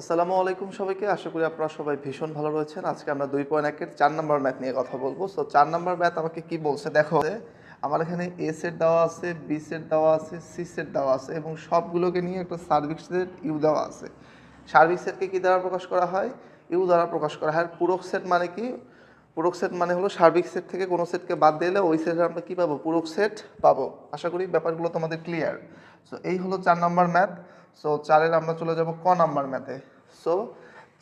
আসসালামু আলাইকুম সবাইকে। আশা করি আপনারা সবাই ভীষণ ভালো রয়েছেন। আজকে আমরা 2.1 এর 4 নাম্বার ম্যাথ নিয়ে কথা বলবো। সো 4 নাম্বার ম্যাথ আমাকে কি বলছে দেখো, আমার এখানে এ সেট দেওয়া আছে, বি সেট দেওয়া আছে, সি সেট দেওয়া আছে এবং সবগুলোকে নিয়ে একটা সার্বিক সেট ইউ দেওয়া আছে। সার্বিক সেটকে কি দ্বারা প্রকাশ করা হয়? ইউ দ্বারা প্রকাশ করা হয়। আর পূরক সেট মানে কি? পূরক সেট মানে হলো সার্বিক সেট থেকে কোনো সেটকে বাদ দিলে ওই সেটে আমরা কী পাবো? পূরক সেট পাবো। আশা করি ব্যাপারগুলো তোমাদের ক্লিয়ার। সো এই হলো 4 নাম্বার ম্যাথ। সো 4-এর আমরা চলে যাব ক নাম্বার ম্যাথে। সো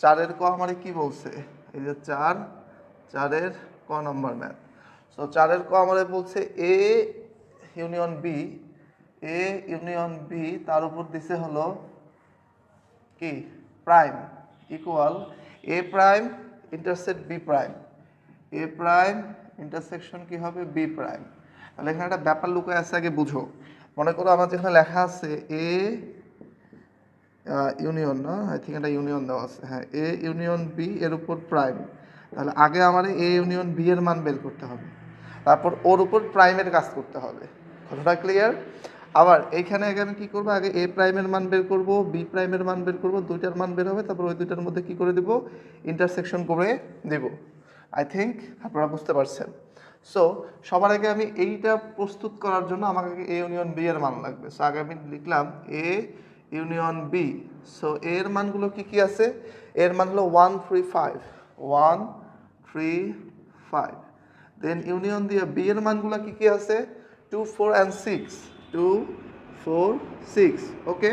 4-এর ক আমারে কি বলছে? এই যে 4-এর ক নাম্বার ম্যাথ। সো 4-এর ক আমাদের বলছে A union B, A union B তার উপর দিছে হলো কি prime equal A prime intersect B prime, A prime intersection কি হবে? B prime. তাহলে এখানে একটা ব্যাপার লুকায় আছে, আগে বুঝো। মনে করো আমার যেখানে লেখা আছে এ ইউনিয়ন, না আই থিঙ্ক এটা ইউনিয়ন দেওয়া আছে, হ্যাঁ, এ ইউনিয়ন বি এর উপর প্রাইম। তাহলে আগে আমার এ ইউনিয়ন বি এর মান বের করতে হবে, তারপর ওর উপর প্রাইমের কাজ করতে হবে। কথাটা ক্লিয়ার? আবার এইখানে আগে আমি কী করবো? আগে এ প্রাইমের মান বের করব, বি প্রাইমের মান বের করব, দুইটার মান বের হবে, তারপর ওই দুইটার মধ্যে কী করে দেব? ইন্টারসেকশন করে দেব। আই থিঙ্ক আপনারা বুঝতে পারছেন। সো সবার আগে আমি এইটা প্রস্তুত করার জন্য আমাকে এ ইউনিয়ন বি এর মান লাগবে। সো আগে আমি লিখলাম এ ইউনিয়ন বি। সো এর মানগুলো কি কি আছে? এর মান হলো 1 3 5, 1 3 5। দেন ইউনিয়ন দিয়ে বি এর মানগুলো কি কি আছে? 2 4 and 6, 2 4 6। ওকে,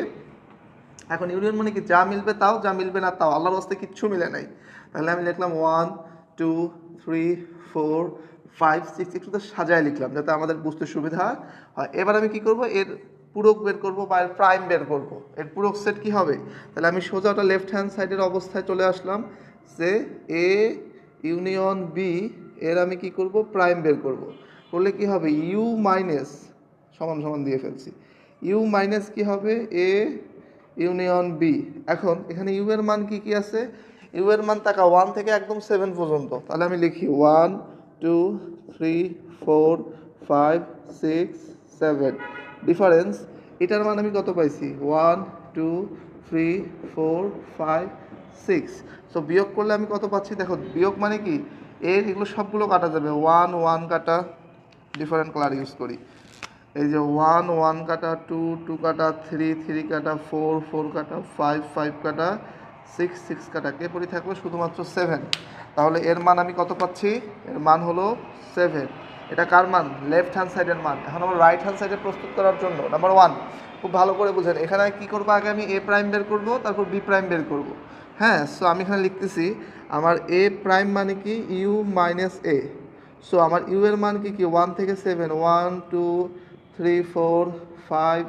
এখন ইউনিয়ন মানে কি? যা মিলবে তাও, যা মিলবে না তাও, আল্লাহর রাস্তায় কিচ্ছু মিলে নাই। তাহলে আমি লিখলাম 1 2 3 4 5 6, একটু তো সাজায় লিখলাম যাতে আমাদের বুঝতে সুবিধা হয়। এবার আমি কি করব? এর পূরক বের করব বা এর প্রাইম বের করব। এর পূরক সেট কি হবে? তাহলে আমি সোজা ওটা লেফট হ্যান্ড সাইডের অবস্থায় চলে আসলাম, যে এ ইউনিয়ন বি এর আমি কি করব? প্রাইম বের করব। করলে কি হবে? ইউ মাইনাস সমান সমান দিয়ে ফেলছি, ইউ মাইনাস কি হবে? A union B. এখন এখানে ইউ এর মান কি কি আছে? ইউ এর মান তাকা 1 থেকে একদম 7 পর্যন্ত। তাহলে আমি লিখি 1 2 3 4 5 6 7। ডিফারেন্স এটার মান আমি কত পাইছি? 1 2 3 4 5 6। সো বিয়োগ করলে আমি কত পাচ্ছি? দেখো, বিয়োগ মানে কি? এর এগুলো সবগুলো কাটা যাবে, 1 1 কাটা, ডিফারেন্ট কালার ইউজ করি। এই যে 1 1 কাটা, 2 2 কাটা, 3 3 কাটা, 4 4 কাটা, 5 5 কাটা, 6 6 কাটা, কে পড়ে থাকলো? শুধুমাত্র 7। তাহলে এর মান আমি কত পাচ্ছি? এর মান হলো 7। এটা কার মান? লেফট হ্যান্ড সাইডের মান। এখন আমার রাইট হ্যান্ড সাইডে প্রস্তুত করার জন্য নাম্বার 1 খুব ভালো করে বুঝেন, এখানে কি করবো? আগে আমি এ প্রাইম বের করবো, তারপর বি প্রাইম বের করবো। হ্যাঁ, সো আমি এখানে লিখতেছি আমার এ প্রাইম মানে কি? U minus A. সো আমার ইউ এর মান কি কি? 1 থেকে 7, 1 2 3 4 5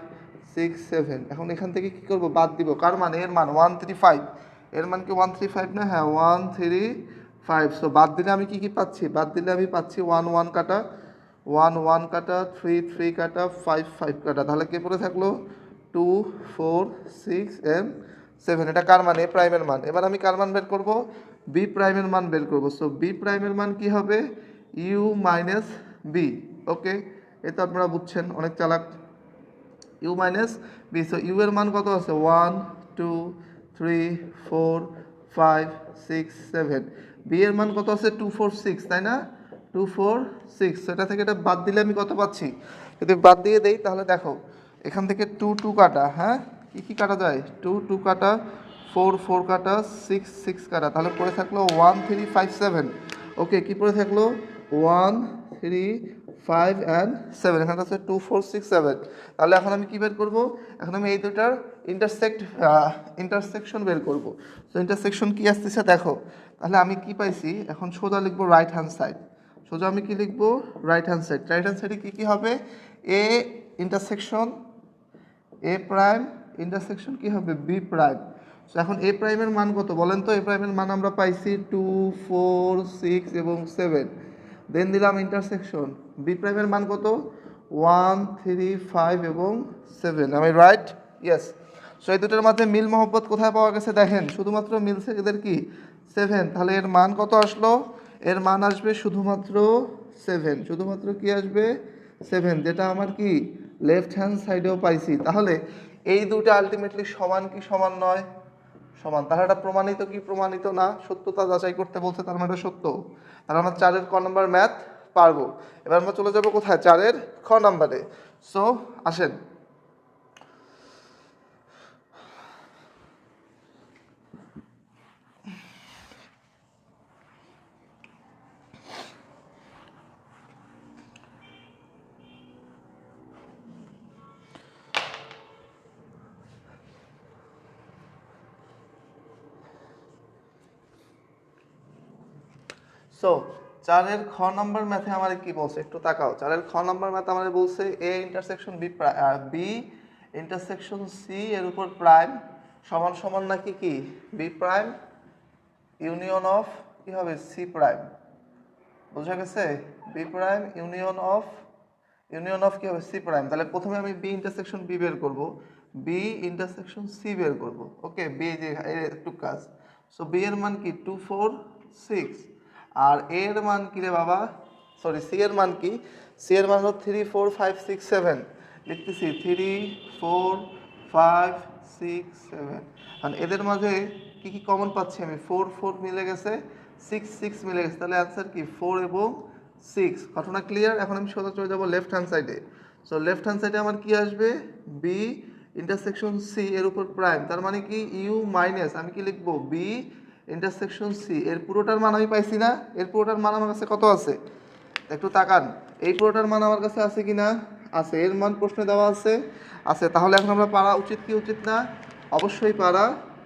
6 7। এখন এখান থেকে কি করব? বাদ দিব। কার মান? এর মান 1 3 5। এর মান কি 1 3 5 না? হ্যাঁ, 1 3 5। সো বাদ দিলে আমি কি কি পাচ্ছি? বাদ দিলে আমি পাচ্ছি 1 1 কাটা, 1 1 কাটা, 3 3 কাটা, 5 5 কাটা। তাহলে কে পড়ে থাকলো? 2 4 6 and 7। এটা কার মান? এ প্রাইমের মান। এবার আমি কার মান বের করব? বি প্রাইমের মান বের করব। সো বি প্রাইমের মান কি হবে? You minus B. ওকে, এই তো আপনারা বুঝছেন, অনেক চালাক। U minus B. So U এর মান কত আছে? 1 2 3 4 5 6 7। বি এর মান কত আছে? 2 4 6, তাই না? 2 4 6। সেটা থেকে এটা বাদ দিলে আমি কত পাচ্ছি? যদি বাদ দিয়ে দেই তাহলে দেখো, এখান থেকে 2 2 কাটা, হ্যাঁ, কি কি কাটা যায়? 2 2 কাটা, 4 4 কাটা, 6 6 কাটা। তাহলে পড়ে থাকলো 1 3 5 7। ওকে, কি পড়ে থাকলো? 1 3 5 and 7। এখানে আছে 2 4 6 7। তাহলে এখন আমি কি বের করব? এখন আমি এই দুটার ইন্টারসেকশন বের করব। তো ইন্টারসেকশন কি আসতেছে দেখো। তাহলে আমি কি পাইছি? এখন সোজা লিখবো রাইট হ্যান্ড সাইড। সোজা আমি কি লিখবো? Right hand side. Right hand সাইডে কী কী হবে? A intersection A prime intersection কি হবে? B prime. সো এখন এ প্রাইমের মান কত বলেন তো? এ প্রাইমের মান আমরা পাইছি 2 4 6 এবং 7। দেন দিলাম ইন্টারসেকশন, বি প্রাইমের মান কত? 1 3 5 এবং 7। আমি রাইট? ইয়েস। সো এই দুটোর মধ্যে মিল মহব্বত কোথায় পাওয়া গেছে দেখেন, শুধুমাত্র মিলছে এদের কি? 7। তাহলে এর মান কত আসলো? এর মান আসবে শুধুমাত্র 7। শুধুমাত্র কি আসবে? 7, যেটা আমার কি লেফট হ্যান্ড সাইডেও পাইছি। তাহলে এই দুটো আলটিমেটলি সমান কি সমান নয়? সমান, তাহলে এটা প্রমাণিত কি প্রমাণিত না, সত্যতা যাচাই করতে বলছে, তার মানে এটা সত্য। তাহলে আমরা 4-এর ক নাম্বার ম্যাথ পারবো। এবার আমরা চলে যাব কোথায়, 4-এর খ নাম্বারে। সো আসেন, সো 4-এর খ নাম্বার ম্যাথে আমার কি বলছে একটু তাকাও। 4-এর খ নাম্বার ম্যাথে আমার বলছে A intersection B intersection C এর উপর প্রাইম সমান সমান নাকি কি বি প্রাইম ইউনিয়ন অফ কি হবে সি প্রাইম। বোঝা গেছে? বি প্রাইম ইউনিয়ন অফ কি হবে সি প্রাইম। তাহলে প্রথমে আমি বি ইন্টারসেকশন বি বের করব, বি ইন্টারসেকশন সি বের করব। ওকে, বি যে একটু কাজ। সো বি এর মান কি 2 4 6, আর এ এর মান কি রে বাবা, সরি সি এর মান কি, সি এর মান হলো 3 4 5 6 7। লিখতেছি 3 4 5 6 7। আর এদের মাঝে কি কি কমন পাচ্ছি আমি, 4 4 মিলে গেছে, 6 6 মিলে গেছে, তাহলে অ্যান্সার কি 4 এবং 6। ঘটনা ক্লিয়ার? এখন আমি সোজা চলে যাবো লেফট হ্যান্ড সাইডে। সো লেফট হ্যান্ড সাইডে আমার কি আসবে, বি ইন্টারসেকশন সি এর উপর প্রাইম, তার মানে কি ইউ মাইনাস আমি কি লিখবো বি ইন্টারসেকশন সি। এর পুরোটার মান আমি পাইছি না, এর পুরোটার মান আমার কাছে কত আছে একটু তাকান, এই পুরোটার মান আমার কাছে আছে কি না, আছে, এর মান প্রশ্নে দেওয়া আছে, আছে। তাহলে এখন আমরা পারা উচিত কি উচিত না, অবশ্যই পারা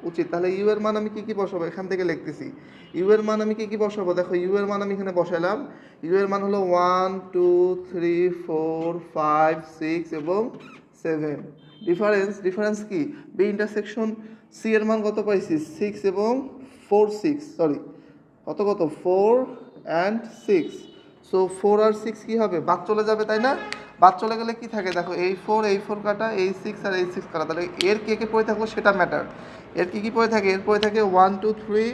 উচিত। তাহলে ইউ এর মান আমি কি কি বসাবো, এখান থেকে লিখতেছি ইউ এর মান আমি কি কি বসাবো, দেখো ইউ এর মান আমি এখানে বসালাম, ইউ এর মান হলো 1 2 3 4 5 6 এবং 7। ডিফারেন্স কি, বি ইন্টারসেকশন সি এর মান কত পাইছি 6 এবং 4 6, সরি কত 4 অ্যান্ড 6। সো 4 আর 6 কি হবে, বাদ চলে যাবে তাই না, বাদ চলে গেলে কি থাকে দেখো, এই 4 কাটা, এই 6 আর এই 6 কাটা, তাহলে এর কে কে পড়ে থাকলো সেটা ম্যাটার। এর কি কি পড়ে থাকে, এর পড়ে থাকে 1 2 3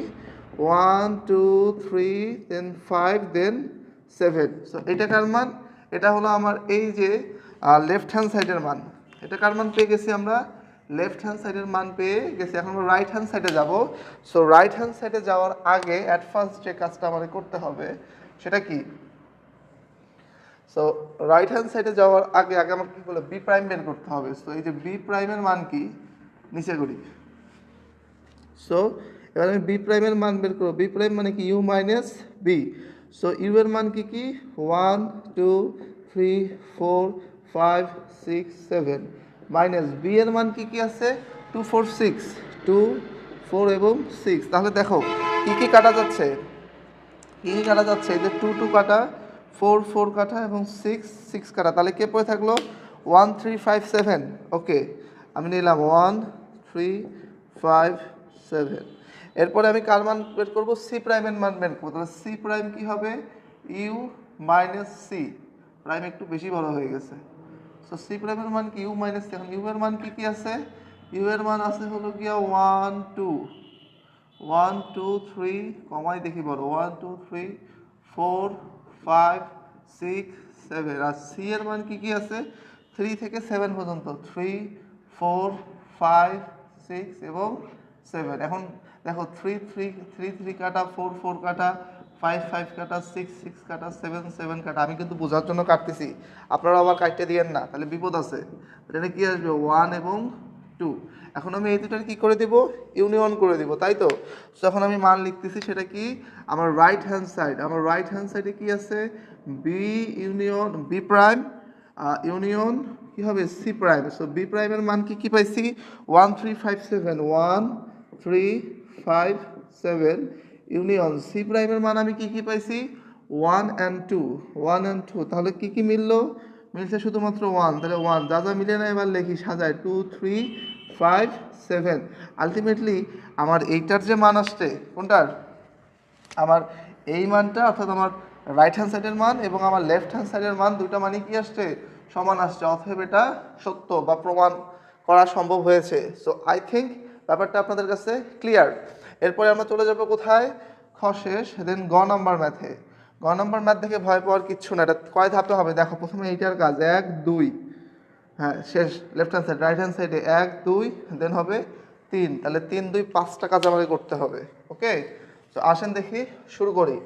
1 2 3 দেন 5 দেন 7। সো এটা কার মান, এটা হলো আমার এই যে লেফট হ্যান্ড সাইডের মান। এটা কার মান পেয়ে গেছি আমরা, লেফট হ্যান্ড সাইডের মান পেয়ে গেছি। এখন আমরা রাইট হ্যান্ড সাইডে যাব। সো রাইট হ্যান্ড সাইডে যাওয়ার আগে অ্যাট ফার্স্ট যে কাজটা আমাদের করতে হবে সেটা কি, সো রাইট হ্যান্ড সাইডে যাওয়ার আগে আগে আমাকে কি বলে বি প্রাইম বের করতে হবে। সো এই যে বি প্রাইমের মান কি নিচে করি। সো এবার আমি বি প্রাইমের মান বের করবো, বি প্রাইম মানে কি U minus B. So U এর মান কি কি 1 2 3 4 5 6 7 মাইনাস বি এর মান কি কি আছে 2 4 6 2 4 এবং 6। তাহলে দেখো কি কি কাটা যাচ্ছে, কি কি কাটা যাচ্ছে, এই যে 2 2 কাটা, 4 4 কাটা এবং 6 6 কাটা, তাহলে কে পড়ে থাকলো 1 3 5 7। ওকে, আমি নিলাম 1 3 5 7। এরপরে আমি কার মান বের করবো, সি প্রাইমের মান বের করবো। তাহলে সি প্রাইম কি হবে ইউ মাইনাস সি, প্রাইম একটু বেশি বড় হয়ে গেছে। সো সি প্রাইমের মান কি ইউ মাইনাস সি। এখন ইউ এর মান কি কি আছে, ইউ এর মান আছে হলো গিয়া 1 2 1 2 3 কমাই দেখি বড় 1 2 3 4 5 6 7। আর সি এর মান কি কি আছে 3 থেকে 7 পর্যন্ত 3 4 5 6 এবং 7। এখন দেখো 3 3 3 3 কাটা, 4 4 কাটা, 5 5 কাটা, 6 6 কাটা, 7 7 কাটা। আমি কিন্তু বোঝার জন্য কাটতেছি, আপনারা আবার কাটতে দিয়েন না, তাহলে বিপদ আছে। এটা কি আসবে 1 এবং 2। এখন আমি এই দুটার কি করে দেব, ইউনিয়ন করে দেব, তাই তো। সো এখন আমি মান লিখতেছি সেটা কি, আমার রাইট হ্যান্ড সাইড, আমার রাইট হ্যান্ড সাইডে কি আছে B union B prime union কি হবে সি প্রাইম। সো বি প্রাইমের মান কি কি পাইছি 1 3 5 7 1 3 5 7 ইউনিয়ন সি প্রাইমের মান আমি কি কি পাইছি 1 and 2 1 and 2। তাহলে কি কি মিললো, মিলছে শুধুমাত্র 1, তাহলে 1 যা যা মিলে না এবার লিখি সাজায় 2 3 5 7। আলটিমেটলি আমার এইটার যে মান আসছে কোনটার, আমার এই মানটা অর্থাৎ আমার রাইট হ্যান্ড সাইডের মান এবং আমার লেফট হ্যান্ড সাইডের মান দুটো মানে কি আসছে সমান আসছে, অতএব এটা সত্য বা প্রমাণ করা সম্ভব হয়েছে। সো আই থিঙ্ক ব্যাপারটা আপনাদের কাছে ক্লিয়ার। এরপরে আমরা চলে যাব কোথায়, খ শেষ, দেন গ নাম্বার ম্যাথে। গ নাম্বার ম্যাথ দেখে ভয় পাওয়ার কিচ্ছু না, এটা কয় ধাপে হবে দেখো। প্রথমে এইটার কাজ 1 2, হ্যাঁ শেষ left hand side, right hand সাইডে 1 2 দেন হবে 3, তাহলে 3 2 5টা কাজ আমাকে করতে হবে। ওকে, তো আসেন দেখি শুরু করি।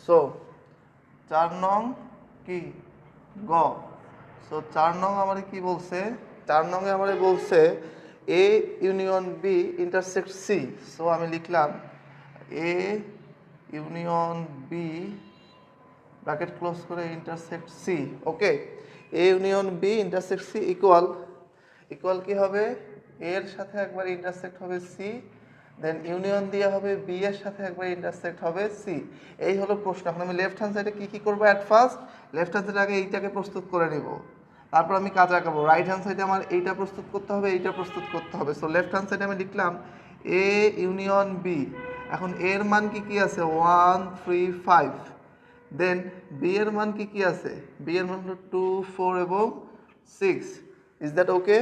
সো 4 নং কি গ। সো 4 নং আমার কি বলছে, 4 নং এ আমার বলছে A union B intersect C. So আমি লিখলাম A union B bracket close করে intersect C. Okay, A union B intersect C equal কি হবে, এর সাথে একবার ইন্টারসেক্ট হবে সি, দেন ইউনিয়ন দিয়ে হবে বি এর সাথে একবার ইন্টারসেক্ট হবে সি। এই হলো প্রশ্ন। এখন আমি লেফট হ্যান্ড সাইডে কী করবো, অ্যাট ফার্স্ট লেফট হ্যান্ড সাইডে আগে এইটাকে প্রস্তুত করে নিব, তারপর আমি কাজ আঁকাবো। রাইট হ্যান্ড সাইডে আমার এইটা প্রস্তুত করতে হবে, এইটা প্রস্তুত করতে হবে। সো লেফট হ্যান্ড সাইডে আমি লিখলাম এ ইউনিয়ন বি। এখন এর মান কি আছে 1 3 5, দেন বি এর মান কি আছে, বি এর মান হলো 2 4 এবং 6। Is that okay?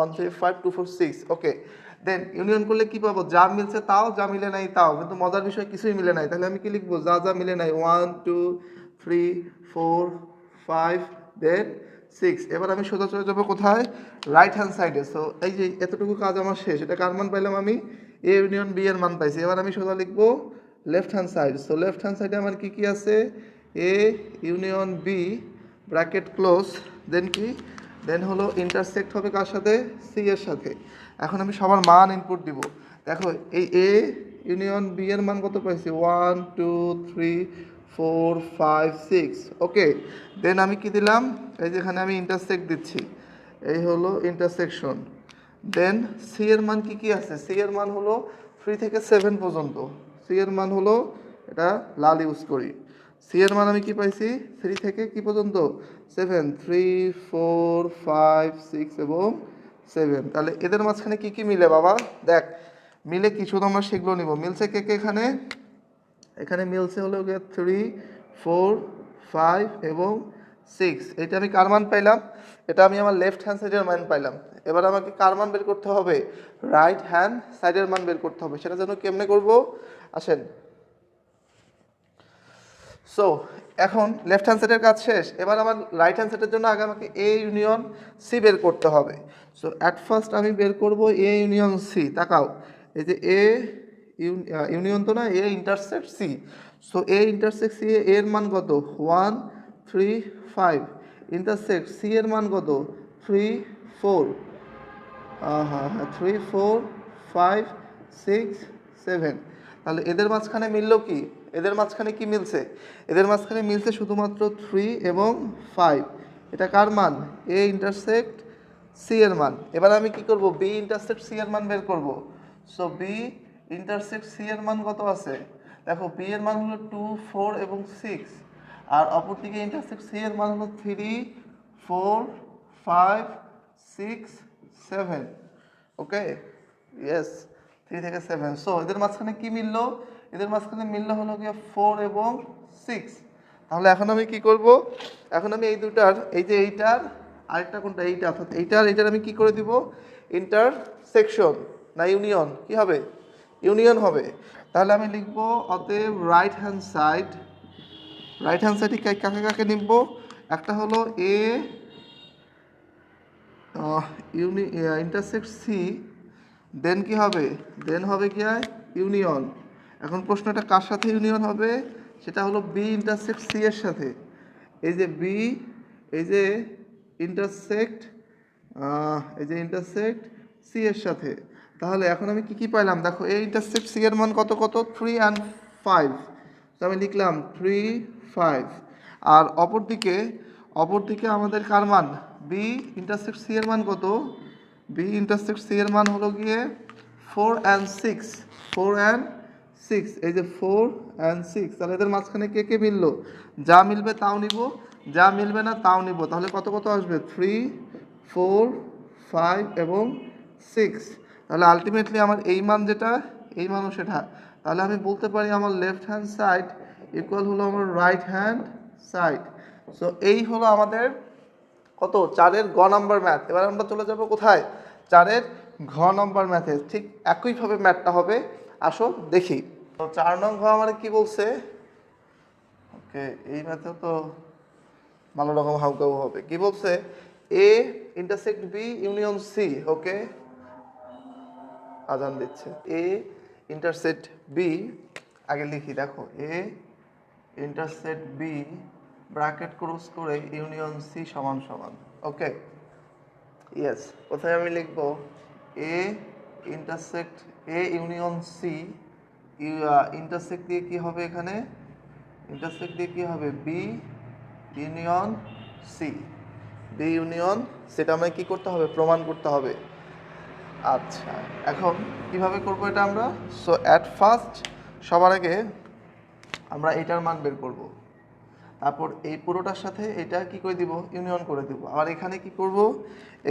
1 3 5 2 4 6। Okay, then union করলে কি পাবো, যা মিলছে তাও, যা মিলে নাই তাও। কিন্তু মজার বিষয় কিছুই মিলে নাই, তাহলে আমি কি লিখবো, যা যা মিলে নাই 1 2 3 4 5 দেন 6। এবার আমি সোজা চলে যাবো কোথায়, রাইট হ্যান্ড সাইডে। সো এই যে এতটুকু কাজ আমার শেষ। এটা কার মান পাইলাম, আমি এ ইউনিয়ন বি এর মান পাইছি। এবার আমি সোজা লিখবো left hand side. So left hand সাইডে আমার কি আছে, A union B bracket close, then কি, দেন হলো ইন্টারসেক্ট হবে কার সাথে, সি এর সাথে। এখন আমি সবার মান ইনপুট দিব। দেখো এই এ ইউনিয়ন বি এর মান কত পাইছি, 1 2 3 4 5 6। ওকে, দেন আমি কি দিলাম, এই যেখানে আমি ইন্টারসেক্ট দিচ্ছি, এই হলো ইন্টারসেকশন। দেন সি এর মান কি আছে, সি এর মান হলো 3 থেকে 7 পর্যন্ত। সি এর মান হলো, এটা লাল ইউজ করি, সি এর মান আমি কি পাইছি 3 থেকে কি পর্যন্ত 7, 3 4 5 6 এবং 7। তাহলে এদের মাঝখানে কি মিলে বাবা, দেখ মিলে কিছু তো আমরা সেগুলো নিব। মিলছে কে এখানে, এখানে মিলছে হলো 3 4 5 এবং 6। এটা আমি কার মান পাইলাম, এটা আমি আমার লেফট হ্যান্ড সাইডের মান পাইলাম। এবার আমাকে কার মান বের করতে হবে, রাইট হ্যান্ড সাইডের মান বের করতে হবে। সেটা যেন কেমনে করব, আসেন। সো এখন লেফট হ্যান্ড সাইডের কাজ শেষ। এবার আমার রাইট হ্যান্ড সাইডের জন্য আগে আমাকে এ ইউনিয়ন সি বের করতে হবে। সো অ্যাট ফার্স্ট আমি বের করব এ ইউনিয়ন সি। তাকাও, এই যে এ ইউনিয়ন তো না, এ ইন্টারসেক্ট সি। সো এ ইন্টারসেক্ট সি, এর মান কত 1 3 5, ইন্টারসেক্ট সি এর মান কত 3 4, হ্যাঁ 3 4 5 6 7। তাহলে এদের মাঝখানে মিলল কি, এদের মাঝখানে কি মিলছে, এদের মাঝখানে মিলছে শুধুমাত্র 3 এবং 5। এটা কার মান, এ ইন্টারসেক্ট সি এর মান। এবার আমি কি করব, বি ইন্টারসেক্ট সি এর মান বের করব। সো বি ইন্টারসেক্ট সি এর মান কত আছে, দেখো বি এর মান হলো 2 4 এবং 6, আর অপরদিকে ইন্টারসেক্ট সি এর মান হলো 3 4 5 6 7। ওকে, ইয়েস 3 থেকে 7। সো এদের মাঝখানে কি মিললো, এদের মাঝখানে মিললো হলো গিয়ে 4 এবং 6। তাহলে এখন আমি কি করব, এখন আমি এই দুটার, এই যে এইটার আরেকটা কোনটা, এইটা অর্থাৎ এইটার আমি কি করে দিব, ইন্টারসেকশন না ইউনিয়ন, কি হবে, ইউনিয়ন হবে। তাহলে আমি লিখবো অতএব right hand side, right hand সাইডে কাকে কাকে নিব, একটা হলো এ ইন্টারসেক্ট সি, দেন কি হবে, দেন হবে কি ইউনিয়ন। এখন প্রশ্নটা কার সাথে ইউনিয়ন হবে, সেটা হলো বি ইন্টারসেক্ট সি এর সাথে। এই যে বি, এই যে ইন্টারসেক্ট, সি এর সাথে। তাহলে এখন আমি কি পাইলাম, দেখো এই ইন্টারসেক্ট সি এর মান কত কত 3 and 5। তো আমি লিখলাম 3 5। আর অপরদিকে আমাদের কার মান, বি ইন্টারসেক্ট সি এর মান কত, বি ইন্টারসেক্ট সি এর মান হলো গিয়ে 4 and 6, 4 and 6। এই যে 4 and 6, তাহলে এদের মাঝখানে কে মিললো, যা মিলবে তাও নিব, যা মিলবে না তাও নিব। তাহলে কত কত আসবে 3 4 5 এবং 6। তাহলে আলটিমেটলি আমার এই মান যেটা, এই মানও সেটা। তাহলে আমি বলতে পারি আমার লেফট হ্যান্ড সাইড ইকুয়াল হলো আমার রাইট হ্যান্ড সাইড। সো এই হলো আমাদের কত 4-এর গ নাম্বার ম্যাথ। এবার আমরা চলে যাব কোথায়, 4-এর ঘ নাম্বার ম্যাথে। ঠিক একইভাবে ম্যাথটা হবে, আসো দেখি। তো 4 নং ঘ আমার কি বলছে, ওকে এই ম্যাথেও তো ভালো রকম হাউকাউ হবে। কি বলছে? A intersect B union C. Okay, আজান দিচ্ছে। এ ইন্টারসেক্ট বি, আগে লিখি দেখো, A intersect B bracket cross করে ইউনিয়ন সি সমান সমান। Okay, yes. কোথায় আমি লিখবো? A intersect A union C, intersect দিয়ে কি হবে এখানে? ইন্টারসেক্ট দিয়ে কি হবে? B union C. B union, সেটা আমায় কি করতে হবে? প্রমাণ করতে হবে। আচ্ছা, এখন কিভাবে করব এটা আমরা? সো অ্যাট ফার্স্ট সবার আগে আমরা এটার মান বের করব, তারপর এই পুরোটার সাথে এটা কি করে দিব? ইউনিয়ন করে দিব। আর এখানে কি করব?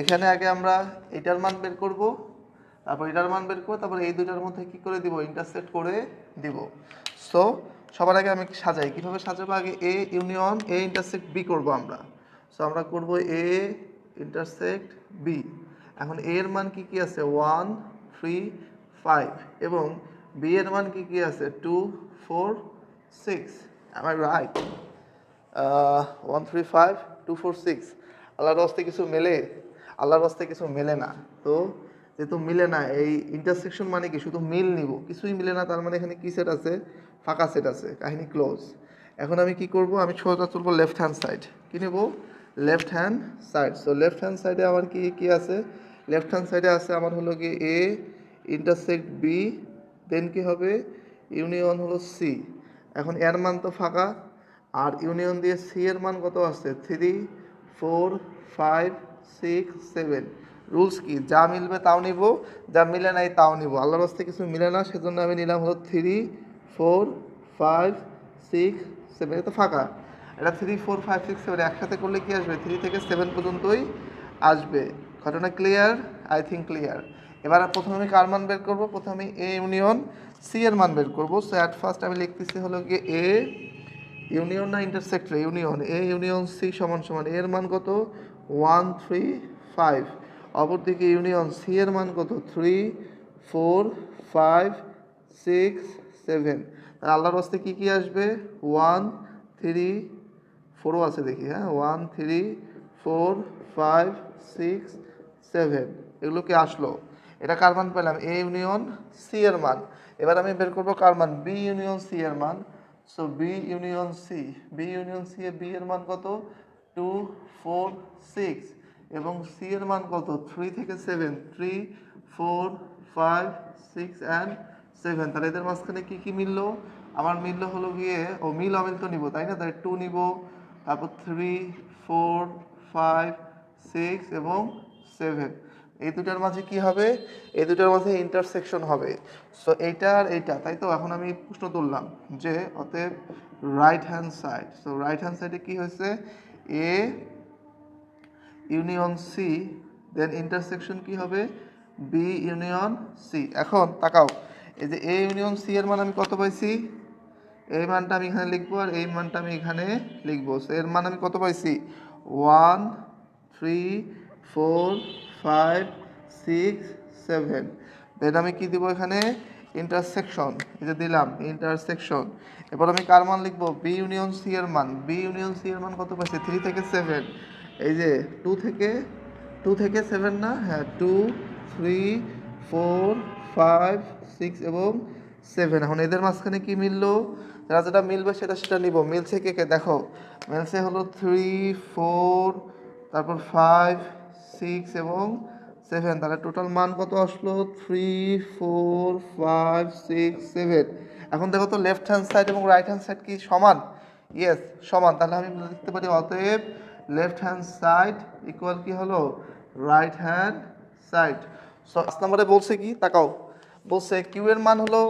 এখানে আগে আমরা এটার মান বের করব, তারপর এটার মান বের করব, তারপর এই দুইটার মধ্যে কি করে দিব? ইন্টারসেক্ট করে দিব। সো সবার আগে আমি সাজাই, কিভাবে সাজাবো? আগে A union A intersect B করব আমরা। সো আমরা করব এ ইন্টারসেক্ট বি। এখন এ এর মান কি কি আছে? 1 3 5, এবং বি এর মান কি কি আছে? 2 4 6। am I right? 1 3 5 2 4 6। আল্লাহর রাস্তে কিছু মেলে? আল্লাহর রাস্তে কিছু মেলে না। তো যেহেতু মিলে না, এই ইন্টারসেকশন মানে কি? শুধু মিল নিব, কিছুই মিলে না, তার মানে এখানে কি সেট আছে? ফাঁকা সেট আছে, কাহিনী ক্লোজ। এখন আমি কি করব? আমি সোজা চলবো লেফট হ্যান্ড সাইড। কি নেব? Left hand side. So left hand সাইডে আমার কি কি আছে? লেফট হ্যান্ড সাইডে আছে আমার হলো কি এ ইন্টারসেক্ট বি, দেন কি হবে? ইউনিয়ন হলো সি। এখন এর মান তো ফাঁকা, আর ইউনিয়ন দিয়ে সি এর মান কত আছে? 3 4 5 6 7। রুলস কি? যা মিলবে তাও নিব, যা মিলে নাই তাও নিব। আল্লাহর রাস্তে কিছু মিলে না, সেজন্য আমি নিলাম হলো 3 4 5 6 7। এটা তো ফাঁকা, এটা 3 4 5 6 7 একসাথে করলে কি আসবে? 3 থেকে 7 পর্যন্তই আসবে। ঘটনা ক্লিয়ার? I think clear. এবার প্রথমে আমি কার মান বের করবো? প্রথমে এ ইউনিয়ন সি এর মান বের করবো। সো অ্যাট ফার্স্ট আমি লিখতেছি হলো গিয়ে এ ইউনিয়ন না ইন্টারসেক্টর? ইউনিয়ন। এ ইউনিয়ন সি সমান সমান এর মান কত? 1 3 5। অপরদিকে ইউনিয়ন সি এর মান কত? 3 4 5 6 7। আল্লাহর রাস্তে কি কি আসবে? 1 3 4ও আছে দেখি, হ্যাঁ, 1 3 4 5 6 7, এগুলো কি আসলো? এটা কার মান পেলাম? এ ইউনিয়ন সি এর মান। এবার আমি বের করবো কার মান? বি ইউনিয়ন সি এর মান। So B union C, B union C A B এর মান কত? 2 4 6, এবং সি এর মান কত? 3 থেকে 7, 3 4 5 6 অ্যান্ড 7। তাহলে এদের মাঝখানে কি কি মিললো? আমার মিললো হলো গিয়ে, ও মিল অমিল তো নিব তাই না? তাহলে 2 নিব, তারপর 3 4 5 6 এবং 7। এই দুটার মাঝে কি হবে? এই দুটার মাঝে ইন্টারসেকশন হবে। সো এইটা আর এইটা, তাই তো? এখন আমি প্রশ্ন তুললাম যে অতএব right hand side. So right hand সাইডে কি হয়েছে? A union C, then intersection কি হবে? B union C. এখন তাকাও, এই যে এ ইউনিয়ন সি এর মান আমি কত পাইছি? এই মানটা আমি এখানে লিখবো, আর এই মানটা আমি এখানে লিখবো। সো এর মান আমি কত পাইছি? 1 3 4 5 6 7। দেন আমি কি দিব এখানে? ইন্টারসেকশন। এই যে দিলাম ইন্টারসেকশন। এবার আমি কার মান লিখবো? বি ইউনিয়ন সি এর মান। বি ইউনিয়ন সি এর মান কত পাইছি? 3 থেকে 7। এই যে 2 থেকে 7 না? হ্যাঁ, 2 3 4 5 6 এবং 7। এখন এদের মাঝখানে কি মিললো? যারা যেটা মিলবে সেটা সেটা নিব। মিলছে কে কে? দেখো, মিলছে হলো 3 4, তারপর 5 6 এবং 7। তাহলে টোটাল মান কত আসলো? 3 4 5 6 7। এখন দেখো তো লেফট হ্যান্ড সাইড এবং রাইট হ্যান্ড সাইড কি সমান? ইয়েস, সমান। তাহলে আমি লিখতে পারি অতএব লেফট হ্যান্ড সাইড ইকুয়াল কি হলো? Right hand side. সো 5 নম্বরে বলছে কি? তাকাও, বলছে কিউ এর মান হলো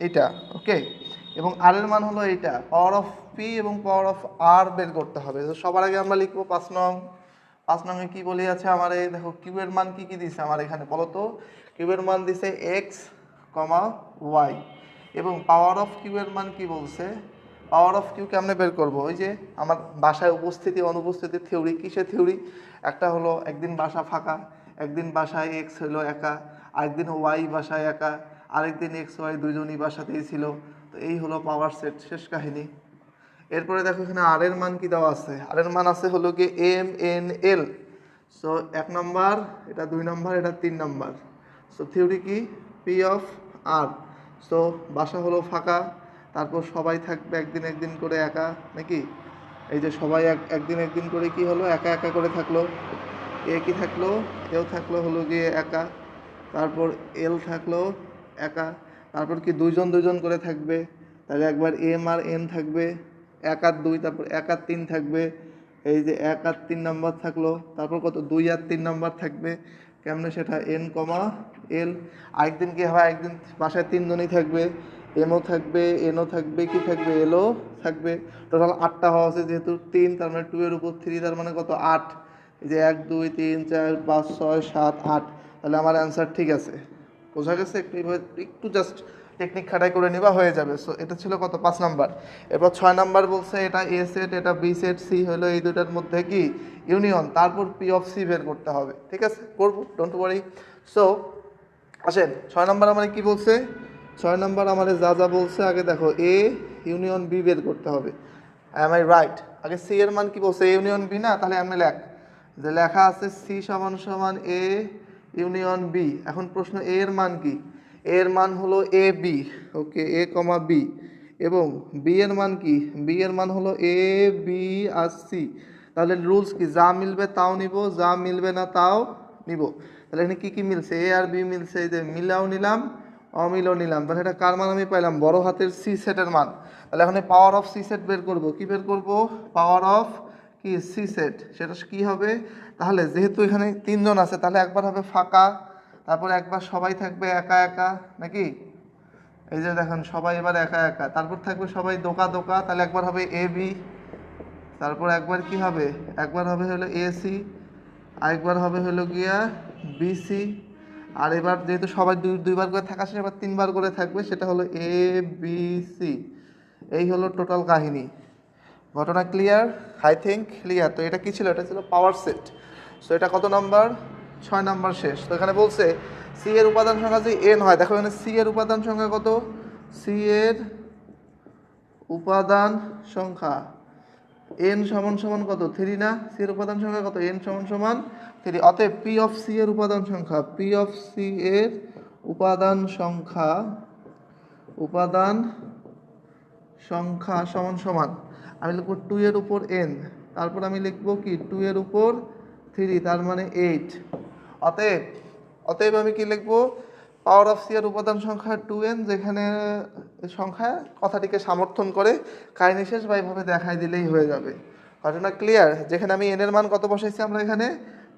এটা, ওকে, এবং আর এর মান হলো এইটা। পাওয়ার অফ পি এবং পাওয়ার অফ আর বের করতে হবে। তো সবার আগে আমরা লিখবো 5 নং। 5 নংয়ে কি বলে আছে আমার? এই দেখো কিউ এর মান কি কি দিছে আমার এখানে, বলো তো? কিউ এর মান দিছে এক্স কমা ওয়াই, এবং পাওয়ার অফ কিউ এর মান কি বলছে? পাওয়ার অফ কিউ কেমনে বের করবো? ওই যে আমার বাসায় উপস্থিতি অনুপস্থিতির থিওরি। কিসের থিওরি? একটা হলো একদিন বাসা ফাঁকা, একদিন বাসায় এক্স হলো একা, আরেকদিন ওয়াই বাসায় একা, আরেকদিন এক্স ওয়াই দুইজনই বাসাতেই ছিল। তো এই হলো পাওয়ার সেট, শেষ কাহিনী। এরপরে দেখো এখানে আর এর মান কি দেওয়া আছে, আর এর মান আছে হলো কি এম এন এল। সো 1 নম্বর, এটা 2 নম্বর, এটা 3 নম্বর। সো থিওরি কি পি অফ আর। সো বাসা হলো ফাঁকা, তারপর সবাই থাকবে একদিন একদিন করে একা, নাকি এই যে সবাই একদিন একদিন করে কি হলো একা একা করে থাকলো। এ কি থাকলো, এও থাকলো হলো গিয়ে একা, তারপর এল থাকলো একা, তারপর কি দুইজন দুইজন করে থাকবে, তাহলে একবার এম আর এন থাকবে, 1 আর 2, তারপর 1 আর 3 থাকবে, এই যে 1 আর 3 নাম্বার থাকলো, তারপর কত 2 আর 3 নাম্বার থাকবে, কেমনে সেটা এন কমা এল। আরেকদিন কি হবে, একদিন বাসায় 3 জনই থাকবে, এমও থাকবে এনও থাকবে কি থাকবে এলও থাকবে। টোটাল 8টা হওয়া আছে, যেহেতু 3 তার মানে 2 এর উপর 3 তার মানে কত 8, এই যে 1 2 3 4 5 6 7 8, তাহলে আমার অ্যান্সার ঠিক আছে। বোঝা গেছে? একটু জাস্ট টেকনিক খাটাই করে নিবা হয়ে যাবে। সো এটা ছিল কত 5 নাম্বার। এরপর 6 নাম্বার বলছে এটা এ সেট, এটা বি সেট, সি হলো এই দুটার মধ্যে কি ইউনিয়ন, তারপর পি অফ সি বের করতে হবে। ঠিক আছে, করবো, ডোন্ট ওয়ারি। সো আসেন 6 নাম্বার আমার কি বলছে, 6 নাম্বার আমাদের যা যা বলছে আগে দেখো এ ইউনিয়ন বি বের করতে হবে। Am I right? আগে সি এর মান কি বলছে, এ ইউনিয়ন বি না, তাহলে আমি যে লেখা আছে সি সমান সমান এ ইউনিয়ন বি। এখন প্রশ্ন এ এর মান কি, এর মান হলো A B, okay A comma B, এবং বি এর মান কি, বি এর মান হলো এ বি আর সি। তাহলে রুলস কি, যা মিলবে তাও নিব, যা মিলবে না তাও নিব। তাহলে এখানে কী কী মিলছে, এ আর বি মিলছে, এই যে মিলাও নিলাম অমিলও নিলাম, তাহলে এটা কার মান আমি পাইলাম, বড় হাতের সি সেটের মান। তাহলে এখন পাওয়ার অফ সি সেট বের করবো, কি বের করবো, পাওয়ার অফ কি সি সেট, সেটা কি হবে। তাহলে যেহেতু এখানে 3 জন আছে, তাহলে একবার হবে ফাঁকা, তারপর একবার সবাই থাকবে একা একা, নাকি এই যে দেখেন সবাই এবার একা একা, তারপর থাকবে সবাই দোকা দোকা, তাহলে একবার হবে এ বি, তারপর একবার কি হবে, একবার হবে হলো এসি, আরেকবার হবে হলো গিয়া বিসি, আর এবার যেহেতু সবাই দুইবার করে থাকা শেষ, এবার 3বার করে থাকবে, সেটা হলো এ বি সি। এই হলো টোটাল কাহিনী। ঘটনা ক্লিয়ার? I think clear. তো এটা কি ছিল, এটা ছিল পাওয়ার সেট। সো এটা কত নাম্বার, 6 নাম্বার শেষ। তো এখানে বলছে সি এর উপাদান সংখ্যা যদি এন হয়, দেখো এখানে সি এর উপাদান সংখ্যা কত, সি এর উপাদান সংখ্যা এন সমান সমান কত 3 না, সি এর উপাদান সংখ্যা কত, এন সমান সমান 3। অতএব পি অফ সি এর উপাদান সংখ্যা, পি অফ সি এর উপাদান সংখ্যা, উপাদান সংখ্যা সমান সমান আমি লিখবো 2 এর উপর এন, তারপর আমি লিখবো কি 2 এর উপর 3, তার মানে 8। অতএব অতএব আমি কি লিখবো, পাওয়ার অফ সি এর উপাদান সংখ্যা 2n, যেখানে সংখ্যা কথাটিকে সমর্থন করে কাহিনী শেষ বা এইভাবে দেখাই দিলেই হয়ে যাবে। ঘটনা ক্লিয়ার? যেখানে আমি এন এর মান কত বসাইছি, আমরা এখানে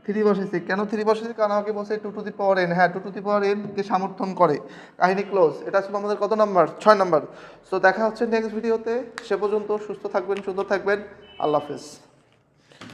3 বসাইছি। কেন 3 বসাইছি, কারণ আমাকে বলছে 2 টু দি পাওয়ার এন, হ্যাঁ 2 to the power N K সমর্থন করে। কাহিনী ক্লোজ। এটা ছিল আমাদের কত নাম্বার, 6 নাম্বার। সো দেখা হচ্ছে নেক্সট ভিডিওতে। সে পর্যন্ত সুস্থ থাকবেন, সুন্দর থাকবেন, আল্লাহ হাফেজ।